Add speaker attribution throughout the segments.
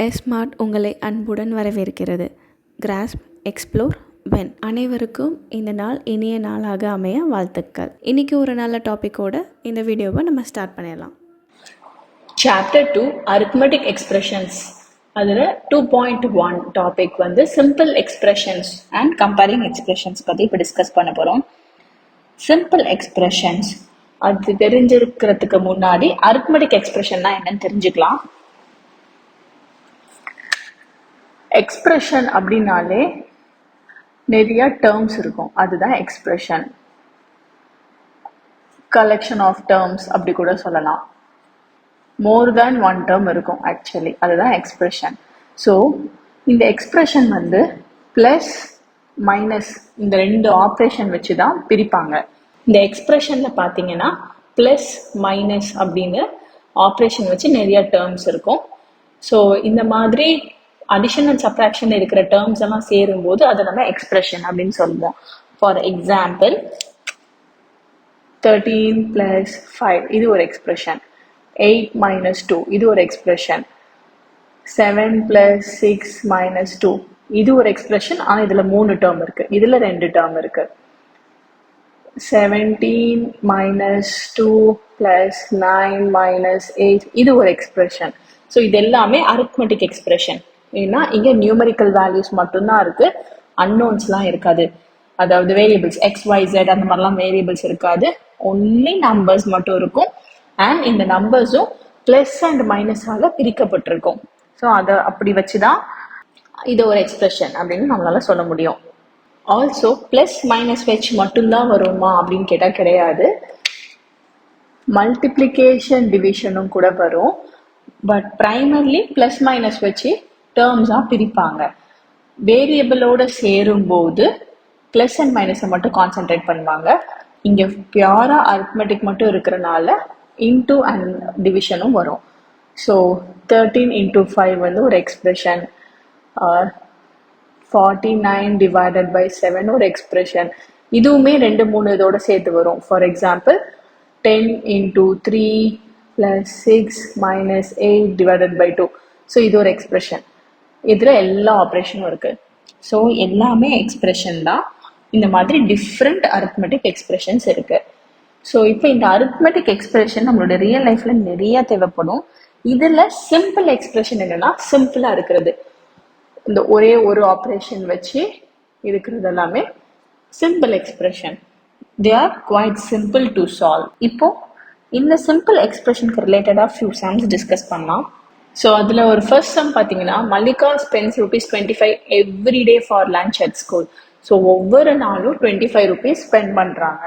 Speaker 1: Smart உங்களை அன்புடன் வரவேற்கிறது. Grass, explore, when. அனைவருக்கும் இந்த நாள் இனிய நாளாக அமைய வாழ்த்துக்கள். இன்றைக்கி ஒரு நல்ல டாப்பிக்கோட இந்த வீடியோவை நம்ம ஸ்டார்ட் பண்ணிடலாம்.
Speaker 2: Chapter 2 arithmetic expressions. அதில் 2.1 டாபிக் வந்து simple expressions and comparing expressions பற்றி இப்போ டிஸ்கஸ் பண்ண போகிறோம். சிம்பிள் எக்ஸ்பிரஷன்ஸ் அது தெரிஞ்சிருக்கிறதுக்கு முன்னாடி அரித்மெட்டிக் எக்ஸ்பிரஷன்னா என்னன்னு தெரிஞ்சுக்கலாம். எக்ஸ்பிரஷன் அப்படின்னாலே நிறைய டேர்ம்ஸ் இருக்கும், அதுதான் எக்ஸ்பிரஷன். கலெக்ஷன் ஆஃப் டேர்ம்ஸ் அப்படி கூட சொல்லலாம். மோர் தேன் ஒன் டேர்ம் இருக்கும் ஆக்சுவலி, அதுதான் எக்ஸ்பிரஷன். ஸோ இந்த எக்ஸ்பிரஷன் வந்து ப்ளஸ் மைனஸ் இந்த ரெண்டு ஆப்ரேஷன் வச்சு தான் பிரிப்பாங்க. இந்த எக்ஸ்பிரஷனில் பார்த்தீங்கன்னா ப்ளஸ் மைனஸ் அப்படின்னு ஆப்ரேஷன் வச்சு நிறைய டேர்ம்ஸ் இருக்கும். ஸோ இந்த மாதிரி அடிஷன் அண்ட் சப்ராக்ஷன் இருக்கிற டேர்ம்ஸ் எல்லாம் சேரும்போது அதை நம்ம எக்ஸ்பிரஷன் அப்படின்னு சொல்லுவோம். ஃபார் எக்ஸாம்பிள் 13 + 5 இது ஒரு எக்ஸ்பிரஷன். 8 - 2 இது ஒரு எக்ஸ்பிரஷன். 7 + 6 - 2 இது ஒரு எக்ஸ்பிரஷன். ஆனால் இதில் 3 டேர்ம் இருக்கு, இதில் 2 டேர்ம் இருக்கு. 17 - 2 + 9 - 8 இது ஒரு எக்ஸ்பிரஷன். ஸோ இது எல்லாமே அரித்மெட்டிக் எக்ஸ்பிரஷன். ஏன்னா இங்கே நியூமரிக்கல் வேல்யூஸ் மட்டும்தான் இருக்கு, அன்னோன்ஸ்லாம் இருக்காது. அதாவது வேரியபிள்ஸ் XYZ அந்த மாதிரிலாம் வேரியபிள்ஸ் இருக்காது, ஒன்லி நம்பர்ஸ் மட்டும் இருக்கும். அண்ட் இந்த நம்பர்ஸும் ப்ளஸ் அண்ட் மைனஸால பிரிக்கப்பட்டிருக்கும். ஸோ அதை அப்படி வச்சுதான் இது ஒரு எக்ஸ்பிரஷன் அப்படின்னு நம்மளால சொல்ல முடியும். ஆல்சோ ப்ளஸ் மைனஸ் வச்சு மட்டும்தான் வருமா அப்படின்னு கேட்டால் கிடையாது. மல்டிப்ளிகேஷன் டிவிஷனும் கூட வரும். பட் ப்ரைமர்லி ப்ளஸ் மைனஸ் வச்சு டேர்ம்ஸாக பிரிப்பாங்க. வேரியபிளோட சேரும்போது ப்ளஸ் அண்ட் மைனஸை மட்டும் கான்சென்ட்ரேட் பண்ணுவாங்க. இங்கே பியூரா அரித்மெட்டிக் மட்டும் இருக்கிறனால இன்டூ அண்ட் டிவிஷனும் வரும். ஸோ 13 × 5 வந்து ஒரு எக்ஸ்பிரஷன். 49 / 7 ஒரு எக்ஸ்பிரஷன். இதுவுமே 2-3 இதோட சேர்த்து வரும். For example 10 × 3 + 6 - 8 / 2. ஸோ இது ஒரு எக்ஸ்பிரஷன். இதில் எல்லா ஆப்ரேஷனும் இருக்கு. ஸோ எல்லாமே எக்ஸ்பிரஷன் தான். இந்த மாதிரி டிஃப்ரெண்ட் அரித்மெட்டிக் எக்ஸ்பிரஷன்ஸ் இருக்கு. ஸோ இப்போ இந்த அரித்மெட்டிக் எக்ஸ்பிரஷன் நம்மளோட ரியல் லைஃப்ல நிறைய தேவைப்படும். இதில் சிம்பிள் எக்ஸ்பிரஷன் என்னன்னா சிம்பிளாக இருக்கிறது, இந்த ஒரே ஒரு ஆப்ரேஷன் வச்சு இருக்கிறது எல்லாமே simple expression. They are quite simple to solve. இப்போ இந்த சிம்பிள் எக்ஸ்பிரஷனுக்கு ரிலேட்டடாக ஃபியூ சம்ஸ் டிஸ்கஸ் பண்ணலாம். ஸோ அதில் ஒரு ஃபர்ஸ்ட் சம் பார்த்தீங்கன்னா, Mallika spends ₹25 every day for lunch at school. So ஒவ்வொரு நாளும் ₹25 ஸ்பெண்ட் பண்ணுறாங்க.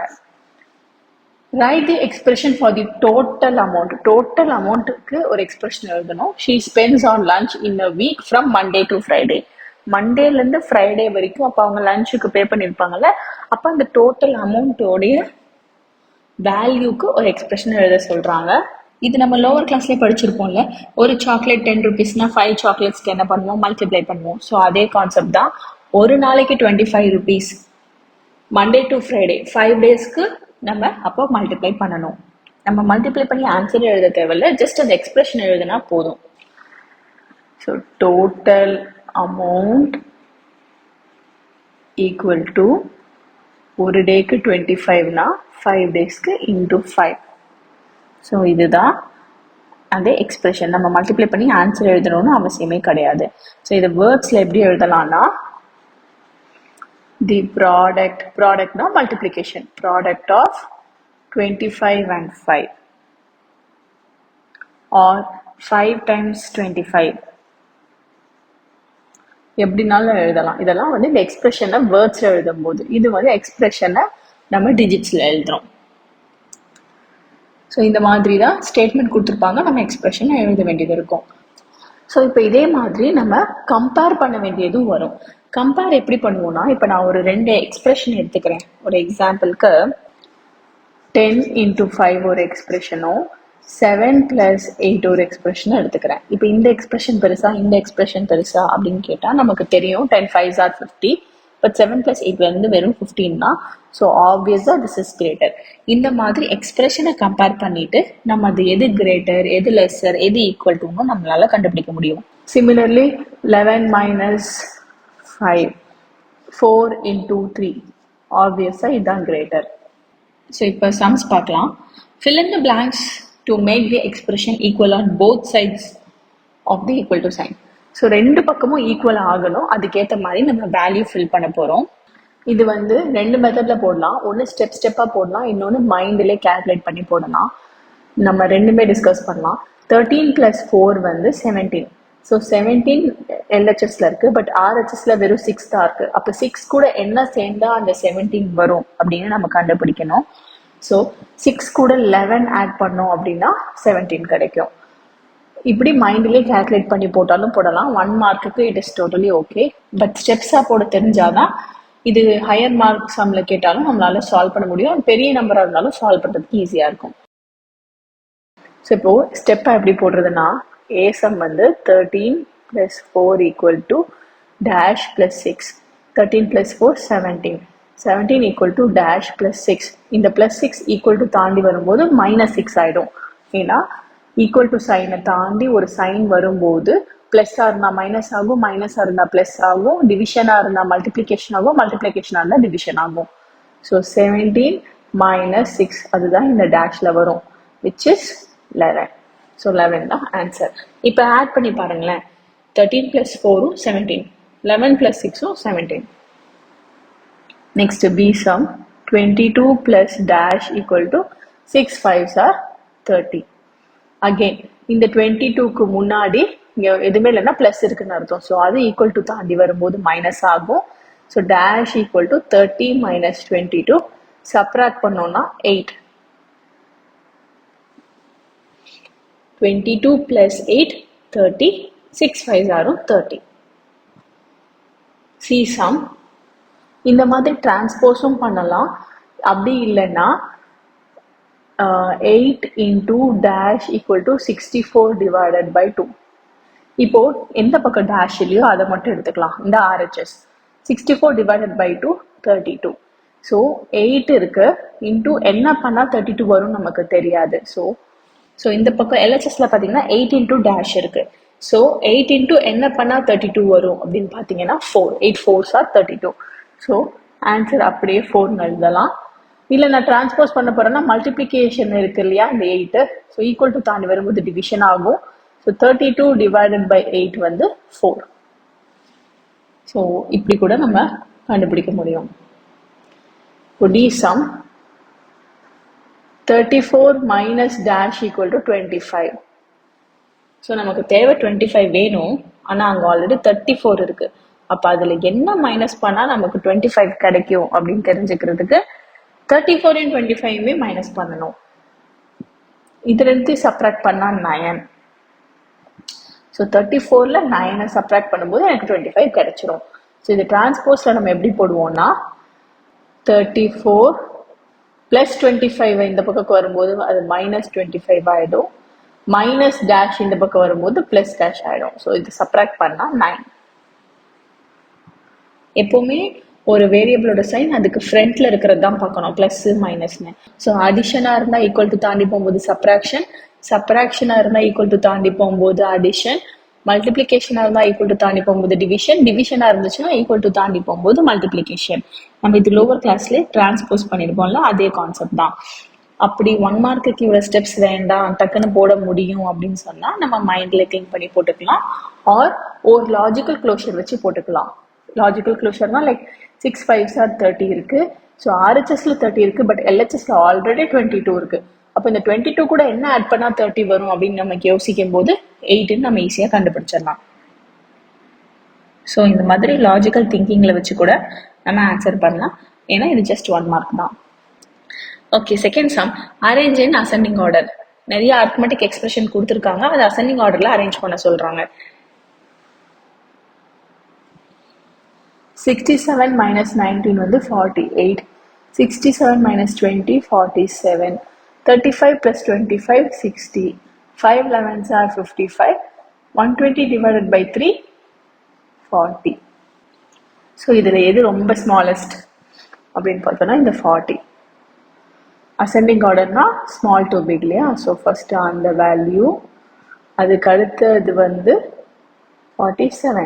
Speaker 2: Write the expression for the total amount. Total அமௌண்ட்டுக்கு ஒரு எக்ஸ்பிரஷன் எழுதணும். She spends on lunch in a week from Monday to Friday. மண்டேலேருந்து Friday வரைக்கும் அப்போ அவங்க லஞ்சுக்கு பே பண்ணியிருப்பாங்கல்ல, அப்போ அந்த டோட்டல் அமௌண்ட்டோடைய வேல்யூக்கு ஒரு எக்ஸ்பிரஷன் எழுத சொல்கிறாங்க. இது நம்ம லோவர் கிளாஸ்லேயே படிச்சிருப்போம்ல, ஒரு சாக்லேட் ₹10 5 சாக்லேட்ஸ்க்கு என்ன பண்ணுவோம், மல்டிப்ளை பண்ணுவோம். ஸோ அதே கான்செப்ட் தான். ஒரு நாளைக்கு ₹25, மண்டே டு ஃப்ரைடே 5 டேஸ்க்கு நம்ம அப்போ மல்டிப்ளை பண்ணணும். நம்ம மல்டிப்ளை பண்ணி ஆன்சர் எழுத தேவையில்ல, ஜஸ்ட் அந்த எக்ஸ்பிரஷன் எழுதுனா போதும். So total amount equal to ஒரு டேக்கு 25னா 5 டேஸ்க்கு × 5. ஸோ இதுதான் அந்த எக்ஸ்பிரஷன். நம்ம மல்டிப்ளை பண்ணி ஆன்சர் எழுதணும்னு அவசியமே கிடையாது. ஸோ இதை வேர்ட்ஸில் எப்படி எழுதலாம்னா, தி ப்ராடக்ட்னா multiplication, product of 25 and 5 or 5 × 25 எப்படினாலும் எழுதலாம். இதெல்லாம் வந்து இந்த எக்ஸ்பிரஷனை வேர்ட்ஸில் எழுதும் போது, இது வந்து எக்ஸ்பிரஷனை நம்ம டிஜிட்ஸில் எழுதுறோம். ஸோ இந்த மாதிரி தான் ஸ்டேட்மெண்ட் கொடுத்துருப்பாங்க, நம்ம எக்ஸ்பிரஷனை எழுத வேண்டியது இருக்கும். ஸோ இப்போ இதே மாதிரி நம்ம கம்பேர் பண்ண வேண்டியதும் வரும். கம்பேர் எப்படி பண்ணுவோம்னா, இப்போ நான் ஒரு 2 எக்ஸ்பிரஷன் எடுத்துக்கிறேன். ஒரு எக்ஸாம்பிளுக்கு 10 × 5 ஒரு எக்ஸ்பிரஷனும் 7 + 8 ஒரு எக்ஸ்பிரஷனும் எடுத்துக்கிறேன். இப்போ இந்த எக்ஸ்பிரஷன் பெருசா இந்த எக்ஸ்பிரஷன் பெருசா அப்படின்னு கேட்டால் நமக்கு தெரியும் 10 5s are 50, பட் 7 + 8 வந்து வெறும் 15 தான். ஸோ ஆப்வியஸாக திஸ் இஸ் கிரேட்டர். இந்த மாதிரி எக்ஸ்பிரஷனை கம்பேர் பண்ணிட்டு நம்ம அது எது கிரேட்டர், எது லெஸ்ஸர், எது ஈக்குவல் டுன்னு நம்மளால கண்டுபிடிக்க முடியும். சிமிலர்லி 11 - 5, 4 × 3, ஆப்வியஸாக இதுதான் கிரேட்டர். ஸோ இப்போ சம்ஸ் பார்க்கலாம். Fill in the blanks to make the expression equal on both sides of the equal to sign. So ரெண்டு பக்கமும் ஈக்குவல் ஆகணும், அதுக்கேற்ற மாதிரி நம்ம வேல்யூ ஃபில் பண்ண போகிறோம். இது வந்து ரெண்டு மெத்தடில் போடலாம். ஒன்று ஸ்டெப்பாக போடலாம், இன்னொன்று மைண்டிலே கேல்குலேட் பண்ணி போடலாம். நம்ம ரெண்டுமே டிஸ்கஸ் பண்ணலாம். 13 + 4 வந்து 17. ஸோ 17 LHSல இருக்குது, பட் RHSல வெறும் 6 தான் இருக்குது. அப்போ 6 கூட என்ன சேர்ந்தா அந்த 17 வரும் அப்படின்னு நம்ம கண்டுபிடிக்கணும். ஸோ 6 கூட 11 ஆட் பண்ணோம் அப்படின்னா 17 கிடைக்கும். இப்படி மைண்ட்லேயே கேல்குலேட் பண்ணி போட்டாலும் போடலாம். 1 மார்க்குக்கு it is totally okay. But ஸ்டெப்ஸாக போட தெரிஞ்சாதான் இது ஹையர் மார்க் சம்மில் கேட்டாலும் நம்மளால சால்வ் பண்ண முடியும். பெரிய நம்பராக இருந்தாலும் சால்வ் பண்ணுறதுக்கு ஈஸியாக இருக்கும். ஸோ இப்போது ஸ்டெப்பாக எப்படி போடுறதுன்னா, ஏ சம் வந்து 13 + 4 = dash + 6. 13 + 4 17. 17 = dash + 6. இந்த +6 = தாண்டி வரும்போது -6 ஆகிடும். ஏன்னா ஈக்குவல் டு சைனை தாண்டி ஒரு சைன் வரும்போது ப்ளஸ்ஸாக இருந்தால் மைனஸ் ஆகும், மைனஸாக இருந்தால் ப்ளஸ் ஆகும், டிவிஷனாக இருந்தால் மல்டிப்ளிகேஷன் ஆகும், மல்டிப்ளிகேஷனாக இருந்தால் டிவிஷன் ஆகும். ஸோ 17 - 6 அதுதான் இந்த டேஷில் வரும், விச் இஸ் 11. ஸோ 11 தான் ஆன்சர். இப்போ ஆட் பண்ணி பாருங்களேன். 13 + 4 17, 11 + 6 17. Next B sum 22 + dash = 6 5s are 30. Again இந்த 22க்கு முன்னாடி இங்கே எதுவுமே இல்லைன்னா ப்ளஸ் இருக்குன்னு அர்த்தம். ஸோ அது ஈக்குவல் டு தாண்டி வரும்போது மைனஸ் ஆகும். So dash = 30 - 22. சப்ராக்ட் பண்ணோம்னா 8. 22 + 8 30. 6 5s are 30. C some. இந்த மாதிரி டிரான்ஸ்போஸும் பண்ணலாம். அப்படி இல்லைன்னா 8 × dash = 64 / 2. இப்போ எந்த பக்கம் டேஷ் இல்லையோ அதை மட்டும் எடுத்துக்கலாம். இந்த RHS 64 / 2 32. ஸோ 8 இருக்கு, இன்டூ என்ன பண்ணால் 32 வரும் நமக்கு தெரியாது. ஸோ இந்த பக்கம் LHSல பார்த்தீங்கன்னா 8 × dash இருக்கு. ஸோ 8 × என்ன பண்ணால் 32 வரும் அப்படின்னு பார்த்தீங்கன்னா 4. 8 4s are 32. ஸோ ஆன்சர் அப்படியே 4 எழுதலாம். இல்லை நான் டிரான்ஸ்போஸ் பண்ண போகிறேன்னா மல்டிப்ளிகேஷன் இருக்கு இல்லையா, இந்த 8. ஸோ ஈக்குவல் டு தாண்டி வரும்போது டிவிஷன் ஆகும். ஸோ 32 / 8 வந்து 4. ஸோ இப்படி கூட நம்ம கண்டுபிடிக்க முடியும். D some 34 - dash = 25. ஸோ நமக்கு தேவை 25 வேணும், ஆனால் அங்கே ஆல்ரெடி 34 இருக்குது. அப்போ அதில் என்ன மைனஸ் பண்ணால் நமக்கு 25 கிடைக்கும் அப்படின்னு தெரிஞ்சுக்கிறதுக்கு 34 - 25 மைனஸ் பண்ணணும். இதுலேருந்து சப்ராக்ட் பண்ணால் 9. ஸோ 34ல் 9 சப்ராக்ட் பண்ணும்போது எனக்கு 25 கிடைச்சிரும். ஸோ இது டிரான்ஸ்போஸில் நம்ம எப்படி போடுவோம்னா 34 + 25 இந்த பக்கம் வரும்போது அது -25 ஆகிடும். மைனஸ் டேஷ் இந்த பக்கம் வரும்போது ப்ளஸ் டேஷ் ஆகிடும். ஸோ இது சப்ராக்ட் பண்ணால் 9. எப்போவுமே ஒரு வேரியபிளோட சைன் அதுக்கு ஃப்ரண்ட்ல இருக்கிறது தான் பார்க்கணும், ப்ளஸ் மைனஸ்னு. ஸோ அடிஷனாக இருந்தால் ஈக்குவல் டு தாண்டி போகும்போது சப்ராக்ஷன், சப்ராக்ஷனாக இருந்தால் ஈக்குவல் டு தாண்டி போகும்போது அடிஷன், மல்டிப்ளிகேஷனாக இருந்தால் ஈக்குவல் டு தாண்டி போகும்போது டிவிஷன், டிவிஷனாக இருந்துச்சுன்னா ஈக்குவல் டு தாண்டி போகும்போது மல்டிப்ளிகேஷன். நம்ம இது லோவர் கிளாஸ்லேயே டிரான்ஸ்போஸ் பண்ணியிருப்போம்ல, அதே கான்செப்ட் தான். அப்படி 1 மார்க்குக்கு இவ்வளோ ஸ்டெப்ஸ் வேண்டாம், டக்குன்னு போட முடியும் அப்படின்னு சொன்னால் நம்ம மைண்டில் திங்க் பண்ணி போட்டுக்கலாம். ஆர் ஒரு லாஜிக்கல் க்ளோஷர் வச்சு போட்டுக்கலாம். லாஜிக்கல் க்ளோஷர்னா லைக் 6 5s are 30 இருக்கு. ஸோ RHSல 30 இருக்கு, பட் LHSல ஆல்ரெடி 22 இருக்கு. அப்போ இந்த 22 கூட என்ன ஆட் பண்ணால் 30 வரும் அப்படின்னு நமக்கு யோசிக்கும் போது 8ன்னு நம்ம ஈஸியாக கண்டுபிடிச்சிடலாம். ஸோ இந்த மாதிரி லாஜிக்கல் திங்கிங்கில் வச்சு கூட நம்ம ஆன்சர் பண்ணலாம், ஏன்னா இது ஜஸ்ட் 1 மார்க் தான். ஓகே, செகண்ட் சம் அரேஞ்ச் இன் அசெண்டிங் ஆர்டர். நிறைய அரித்மெட்டிக் எக்ஸ்பிரஷன் கொடுத்துருக்காங்க, அது அசெண்டிங் ஆர்டரில் அரேஞ்ச் பண்ண சொல்கிறாங்க. 67 - 19 வந்து 48. 67 - 20 47. 35 + 25 60. 5 11s are 55. 120 / 3 40. ஸோ இதில் எது ரொம்ப ஸ்மாலஸ்ட் அப்படின்னு பார்த்தோன்னா இந்த 40. அசெண்டிங் ஆர்டர்னா ஸ்மால் டு பிக் இல்லையா? ஸோ ஃபஸ்ட்டு அந்த வேல்யூ, அதுக்கு அடுத்தது வந்து 47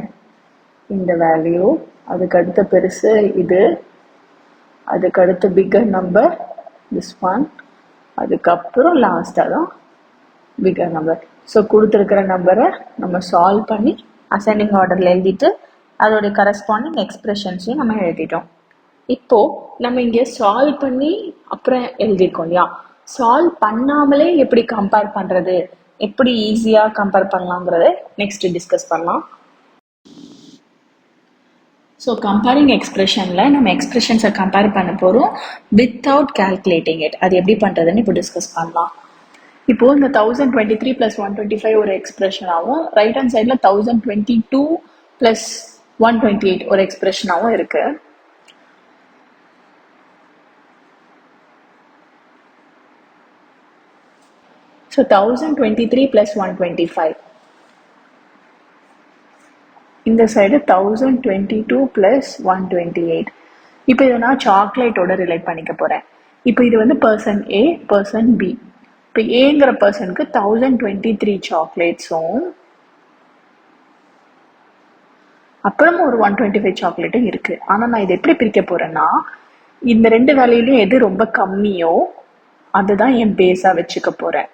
Speaker 2: இந்த வேல்யூ, அதுக்கு அடுத்த பெருசு இது, அதுக்கு அடுத்த பிக்கர் நம்பர் திஸ் ஒன், அதுக்கப்புறம் லாஸ்ட்டாக தான் பிக்கர் நம்பர். ஸோ கொடுத்துருக்கிற நம்பரை நம்ம சால்வ் பண்ணி அசெண்டிங் ஆர்டரில் எழுதிட்டு அதோடைய கரஸ்பாண்டிங் எக்ஸ்பிரஷன்ஸையும் நம்ம எழுதிட்டோம். இப்போது நம்ம இங்கே சால்வ் பண்ணி அப்புறம் எழுதியிருக்கோம் இல்லையா? சால்வ் பண்ணாமலே எப்படி கம்பேர் பண்ணுறது, எப்படி ஈஸியாக கம்பேர் பண்ணலாங்கிறத நெக்ஸ்ட் டிஸ்கஸ் பண்ணலாம். ஸோ கம்பேரிங் எக்ஸ்பிரஷனில் நம்ம எக்ஸ்பிரஷன்ஸை கம்பேர் பண்ண போகிறோம் வித்தவுட் கேல்குலேட்டிங் இட். அது எப்படி பண்ணுறதுன்னு இப்போ டிஸ்கஸ் பண்ணலாம். இப்போது இந்த 1023 + 125 ஒரு எக்ஸ்பிரஷனாகவும், ரைட் ஹேண்ட் சைடில் 1022 + 128 ஒரு எக்ஸ்பிரஷனாகவும் இருக்குது. ஸோ 1023 + 125, இந்த சைடு 1022 + 128. இப்போ இதை நான் சாக்லேட்டோட ரிலேட் பண்ணிக்க போகிறேன். இப்போ இது வந்து பர்சன் ஏ, பர்சன் பி. இப்போ ஏங்கிற பர்சனுக்கு 1023 சாக்லேட்ஸும் அப்புறமா ஒரு 125 சாக்லேட்டும் இருக்குது. ஆனால் நான் இதை எப்படி பிரிக்க போகிறேன்னா, இந்த ரெண்டு வேலையிலையும் எது ரொம்ப கம்மியோ அதுதான் என் பேஸாக வச்சுக்க போகிறேன்.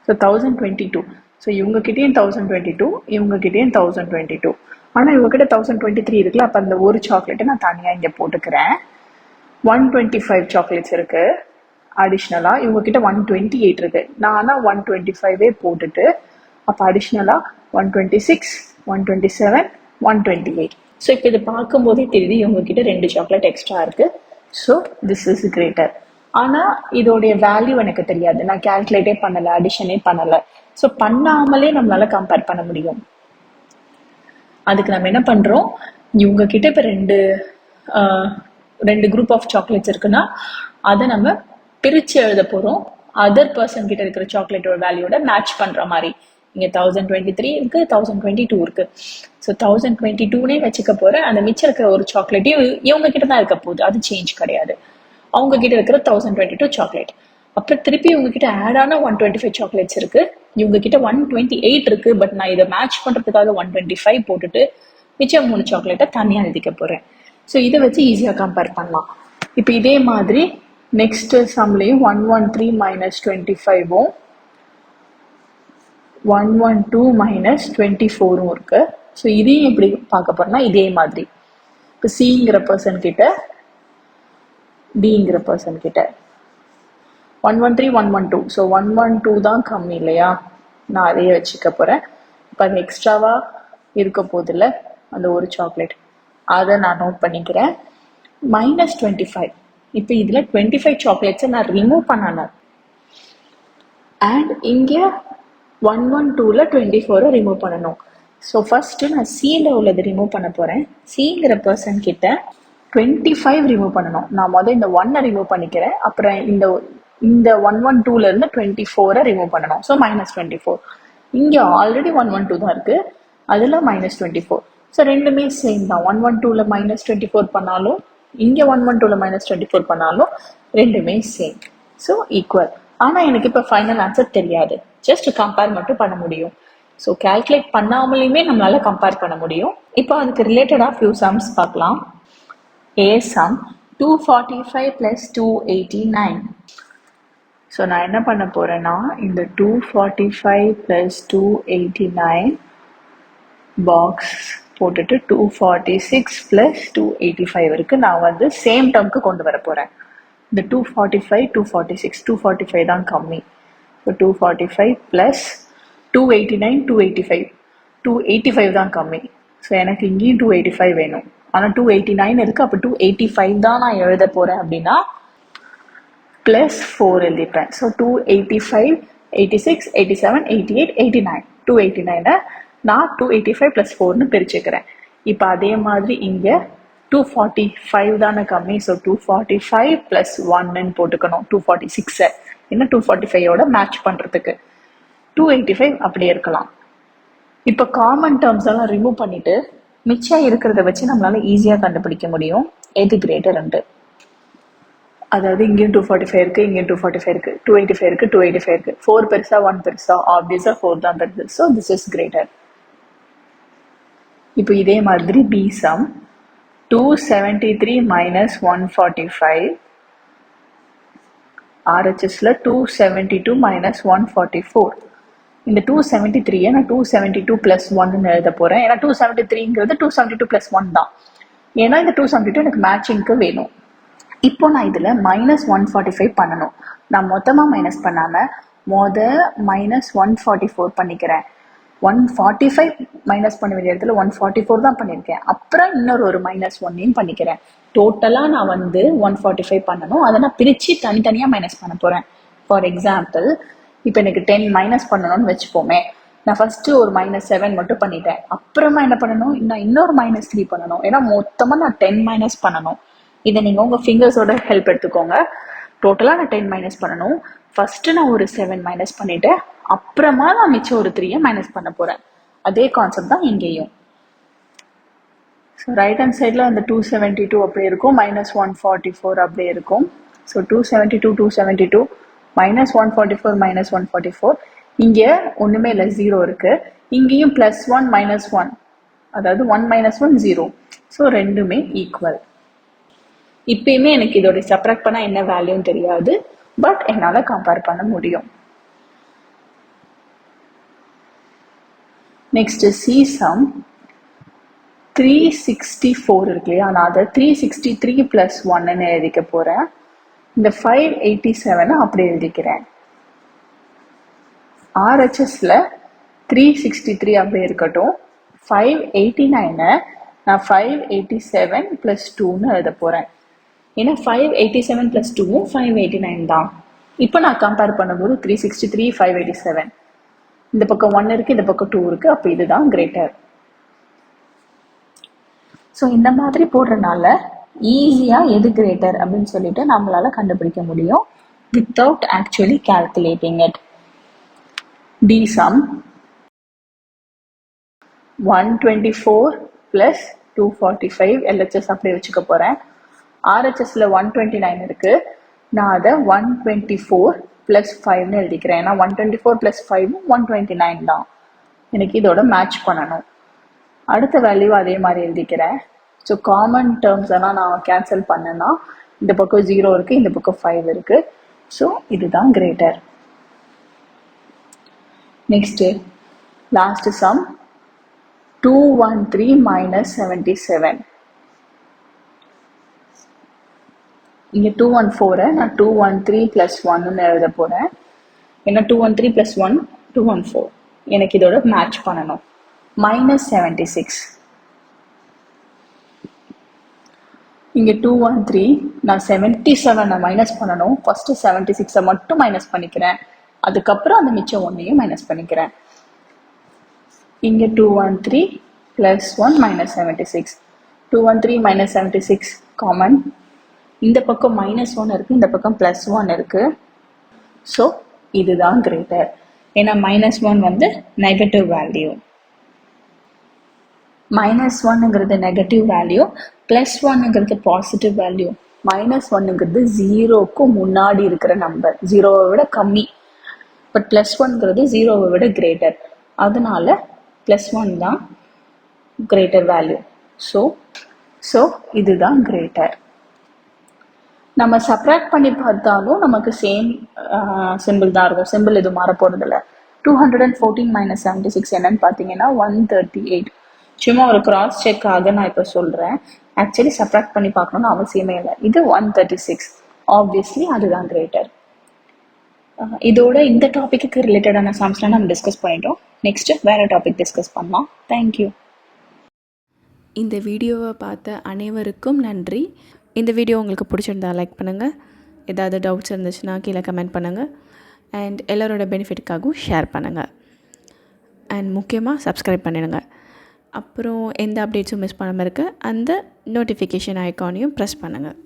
Speaker 2: ஸோ 1022, ஸோ இவங்ககிட்டயும் 1022, இவங்ககிட்டயும் 1022. ஆனால் இவங்ககிட்ட 1023 இருக்குல்ல, அப்போ அந்த ஒரு சாக்லேட்டை நான் தனியாக இங்கே போட்டுக்கிறேன். 125 சாக்லேட்ஸ் இருக்குது அடிஷ்னலாக. இவங்ககிட்ட 128 இருக்குது. நான் ஆனால் 125 போட்டுட்டு அப்போ அடிஷ்னலாக 126, 127, 128. ஸோ இப்போ இது பார்க்கும்போதே தெரியுது இவங்ககிட்ட 2 சாக்லேட் எக்ஸ்ட்ரா இருக்குது. So this is greater. ஆனால் இதோடைய வேல்யூ எனக்கு தெரியாது, நான் கேல்குலேட்டே பண்ணலை, அடிஷனே பண்ணலை. ஸோ பண்ணாமலே நம்மளால கம்பேர் பண்ண முடியும். அதுக்கு நம்ம என்ன பண்ணுறோம், இவங்ககிட்ட இப்போ ரெண்டு குரூப் ஆஃப் சாக்லேட்ஸ் இருக்குன்னா அதை நம்ம பிரித்து எழுத போகிறோம். அதர் பர்சன் கிட்ட இருக்கிற சாக்லேட்டோட வேல்யூட மேட்ச் பண்ணுற மாதிரி. இங்கே 1023 இருக்குது, 1022 இருக்குது. ஸோ 1022 வச்சுக்க போகிறேன். அந்த மிச்சம் இருக்கிற ஒரு சாக்லேட்டையும் இவங்க கிட்ட தான் இருக்க போகுது, அது சேஞ்ச் கிடையாது. அவங்க கிட்ட இருக்கிற 1022 சாக்லேட். அப்புறம் திருப்பி இவங்ககிட்ட ஆட் ஆன 125 சாக்லேட்ஸ் இருக்குது. இவங்க கிட்ட 128 இருக்குது. பட் நான் இதை மேட்ச் பண்ணுறதுக்காக 125 போட்டுட்டு மிச்சம் 3 சாக்லேட்டை தனியாக எழுதிக்க போகிறேன். ஸோ இதை வச்சு ஈஸியாக கம்பேர் பண்ணலாம். இப்போ இதே மாதிரி நெக்ஸ்ட் சம்லையும் 113 - 25, 112 - 24 இருக்குது. ஸோ இதையும் எப்படி பார்க்க போகிறோம்னா இதே மாதிரி. இப்போ சிங்கிற பர்சன் கிட்ட, டிங்கிற பர்சன் கிட்ட 113, 112. ஸோ 112 தான் கம்மி இல்லையா, நான் அதையே வச்சுக்க போகிறேன். இப்போ அது எக்ஸ்ட்ராவாக இருக்க போதில்லை அந்த ஒரு சாக்லேட், அதை நான் நோட் பண்ணிக்கிறேன். -25. இப்போ இதில் 25 சாக்லேட்ஸை நான் ரிமூவ் பண்ணணும். அண்ட் இங்கே 112ல் 24 ரிமூவ் பண்ணணும். ஸோ ஃபஸ்ட்டு நான் சியில் உள்ளது ரிமூவ் பண்ண போகிறேன். சிங்கிற பர்சன் கிட்ட 25 ரிமூவ் பண்ணணும். நான் முதல் இந்த 1 ரிமூவ் பண்ணிக்கிறேன். அப்புறம் இந்த 112லேருந்து 24 ரிமூவ் பண்ணணும். ஸோ -24. இங்கே ஆல்ரெடி 112 தான் இருக்குது, அதில் -24. ஸோ ரெண்டுமே சேம் தான். 112ல் -24 பண்ணாலும் இங்கே 112ல் -24 பண்ணாலும் ரெண்டுமே சேம். So equal. ஆனால் எனக்கு இப்போ ஃபைனல் ஆன்சர் தெரியாது, ஜஸ்ட் கம்பேர் மட்டும் பண்ண முடியும். ஸோ கேல்குலேட் பண்ணாமலேயுமே நம்மளால கம்பேர் பண்ண முடியும். இப்போ அதுக்கு ரிலேட்டடாக ஃபியூ சம்ஸ் பார்க்கலாம். A sum 245 + 289. ஸோ நான் என்ன பண்ண போகிறேன்னா, இந்த 245 + 289 பாக்ஸ் போட்டுட்டு 246 + 285 இருக்குது. நான் வந்து சேம் டேர்முக்கு கொண்டு வர போகிறேன். இந்த 245, 246, 245 தான் கம்மி. ஸோ 245 + 289, 285, 285 தான் கம்மி. ஸோ எனக்கு இங்கேயும் 285 வேணும். ஆனால் 289 இருக்குது. அப்போ 285 தான் நான் எழுத போகிறேன். அப்படின்னா +4 எழுதிப்பேன். ஸோ 285, 86, 87, 88, 89. 289 நான் 285 + 4ன்னு பிரிச்சுக்கிறேன். இப்போ அதே மாதிரி இங்கே 245 தானே கம்மி. ஸோ 245 + 1ன்னு போட்டுக்கணும். 246 இன்னும் 245ஓட மேட்ச் பண்ணுறதுக்கு. 285 அப்படியே இருக்கலாம். இப்போ காமன் டேர்ம்ஸ் எல்லாம் ரிமூவ் பண்ணிட்டு மிச்சம் இருக்கிறத வச்சு நம்மளால ஈஸியாக கண்டுபிடிக்க முடியும் எது கிரேட்டர்ன்ட்டு. அதாவது இங்கேயும் 245 இருக்கு, இங்கேயும் 245 இருக்கு, 285 இருக்கு, 285 இருக்கு. 4 பெருசா 1 பெருசா? ஆப்வியஸா 4 தான் பெருசு. So this is greater. இப்போ இதே மாதிரி பி சம் 273 மைனஸ் 145, RHSல 272 மைனஸ் 144. இந்த 273 நான் 272 பிளஸ் 1 எழுத போறேன். ஏன்னா 273ங்கிறது 272 பிளஸ் 1 தான். ஏன்னா இந்த 272 எனக்கு மேட்சிங்க்கு வேணும். இப்போ நான் இதில் மைனஸ் 145 பண்ணணும். நான் மொத்தமாக மைனஸ் பண்ணாமல் மைனஸ் 144 பண்ணிக்கிறேன். 145 மைனஸ் பண்ண வேண்டிய இடத்துல 144 தான் பண்ணியிருக்கேன். அப்புறம் இன்னொரு மைனஸ் ஒன்னையும் பண்ணிக்கிறேன். டோட்டலாக நான் 145 பண்ணணும். அதை நான் பிரித்து தனித்தனியாக மைனஸ் பண்ண போகிறேன். ஃபார் எக்ஸாம்பிள், இப்போ எனக்கு 10 மைனஸ் பண்ணணும்னு வச்சுப்போமே. நான் ஃபஸ்ட்டு ஒரு -7 மட்டும் பண்ணிட்டேன். அப்புறமா என்ன பண்ணணும்? நான் இன்னொரு -3 பண்ணணும். ஏன்னா மொத்தமாக நான் 10 மைனஸ் பண்ணணும். இதை நீங்கள் உங்கள் ஃபிங்கர்ஸோட ஹெல்ப் எடுத்துக்கோங்க. டோட்டலாக நான் 10 மைனஸ் பண்ணணும். ஃபஸ்ட்டு நான் ஒரு 7 மைனஸ் பண்ணிவிட்டேன். அப்புறமா நான் மிச்சம் ஒரு 3 மைனஸ் பண்ண போகிறேன். அதே கான்செப்ட் தான் இங்கேயும். ஸோ ரைட் ஹேண்ட் சைடில் அந்த 272 அப்படியே இருக்கும், மைனஸ் 144 அப்படியே இருக்கும். So 272 minus 144 minus 144. இங்கே ஒன்றுமே இல்லை, 0 இருக்குது. இங்கேயும் +1 -1, அதாவது 1 - 1 0. ஸோ ரெண்டுமே ஈக்குவல். இப்பயுமே எனக்கு இதோட சப்ராக்ட் பண்ணால் என்ன வேல்யூன்னு தெரியாது, பட் என்னால் கம்பேர் பண்ண முடியும். நெக்ஸ்ட் சி சம் 364 இருக்கு இல்லையா, நான் அதை 363 + 1ன்னு எழுதிக்க போகிறேன். இந்த 587 அப்படி எழுதிக்கிறேன். RHSல 363 அப்படியே இருக்கட்டும். 589 நான் 587 + 2ன்னு எழுத போகிறேன். ஏன்னா 587 + 2வும் 589 தான். இப்போ நான் கம்பேர் பண்ணும்போது 363 587, இந்த பக்கம் 1 இருக்குது, இந்த பக்கம் 2 இருக்குது. அப்போ இதுதான் கிரேட்டர். ஸோ இந்த மாதிரி போடுறதுனால ஈஸியாக எது கிரேட்டர் அப்படின்னு சொல்லிட்டு நம்மளால கண்டுபிடிக்க முடியும் without actually calculating it. D sum 124 + 245 LHS அப்படியே வச்சுக்க போகிறேன். RHSல 129 இருக்கு. நான் அதை 124 + 5ன்னு எழுதிக்கிறேன். ஏன்னா 124 + 5 129 தான். எனக்கு இதோட மேட்ச் பண்ணணும். அடுத்த வேல்யூ அதே மாதிரி எழுதிக்கிறேன். ஸோ காமன் டேர்ம்ஸ் எல்லாம் நான் கேன்சல் பண்ணேன்னா இந்த பக்கம் 0 இருக்குது, இந்த பக்கம் 5 இருக்குது. ஸோ இதுதான் கிரேட்டர். Next last some 213 - 77. இங்கே 214 நான் 213 + 1ன்னு எழுத போகிறேன். ஏன்னா 213 + 1 214. எனக்கு இதோட மேட்ச் பண்ணணும். -76. இங்கே 213 நான் 77 மைனஸ் பண்ணணும். ஃபஸ்ட்டு 76 மட்டும் மைனஸ் பண்ணிக்கிறேன். அதுக்கப்புறம் அந்த மிச்சம் ஒன்றையும் மைனஸ் பண்ணிக்கிறேன். இங்கே 213 + 1 -76. 213 - 76 காமன். இந்த பக்கம் -1 இருக்குது, இந்த பக்கம் +1 இருக்குது. ஸோ இதுதான் கிரேட்டர். ஏன்னா -1 நெகட்டிவ் வேல்யூ. -1ங்கிறது நெகட்டிவ் வேல்யூ, +1ங்கிறது பாசிட்டிவ் வேல்யூ. -1ங்கிறது 0க்கு முன்னாடி இருக்கிற நம்பர், 0வை விட கம்மி. பட் +1ங்கிறது 0வை விட கிரேட்டர். அதனால +1 தான் கிரேட்டர் வேல்யூ. ஸோ இதுதான் கிரேட்டர். நம்ம சப்ராக்ட் பண்ணி பார்த்தாலும் நமக்கு சேம் சிம்பிள் தான் இருக்கும். சிம்பிள் எதுவும் மாற போகிறதில்ல. 214 - 76 என்னன்னு பார்த்தீங்கன்னா 138. சும்மா ஒரு கிராஸ் செக்காக நான் இப்போ சொல்கிறேன். ஆக்சுவலி சப்ராக்ட் பண்ணி பார்க்கணுன்னு அவசியமே இல்லை. இது 136. ஆப்வியஸ்லி அதுதான் கிரேட்டர். இதோட இந்த டாப்பிக்கு ரிலேட்டடான சம்ஸ்லாம் நம்ம டிஸ்கஸ் பண்ணிட்டோம். நெக்ஸ்ட்டு வேறு டாபிக் டிஸ்கஸ் பண்ணலாம். தேங்க்யூ.
Speaker 1: இந்த வீடியோவை பார்த்த அனைவருக்கும் நன்றி. இந்த வீடியோ உங்களுக்கு பிடிச்சிருந்தா லைக் பண்ணுங்கள். ஏதாவது டவுட்ஸ் இருந்துச்சுன்னா கீழே கமெண்ட் பண்ணுங்கள். அண்ட் எல்லோரோட பெனிஃபிட்டுக்காகவும் ஷேர் பண்ணுங்கள். அண்ட் முக்கியமாக சப்ஸ்கிரைப் பண்ணிடுங்க. அப்புறம் எந்த அப்டேட்ஸும் மிஸ் பண்ணாமல் இருக்க அந்த நோட்டிஃபிகேஷன் ஐக்கானையும் ப்ரெஸ் பண்ணுங்கள்.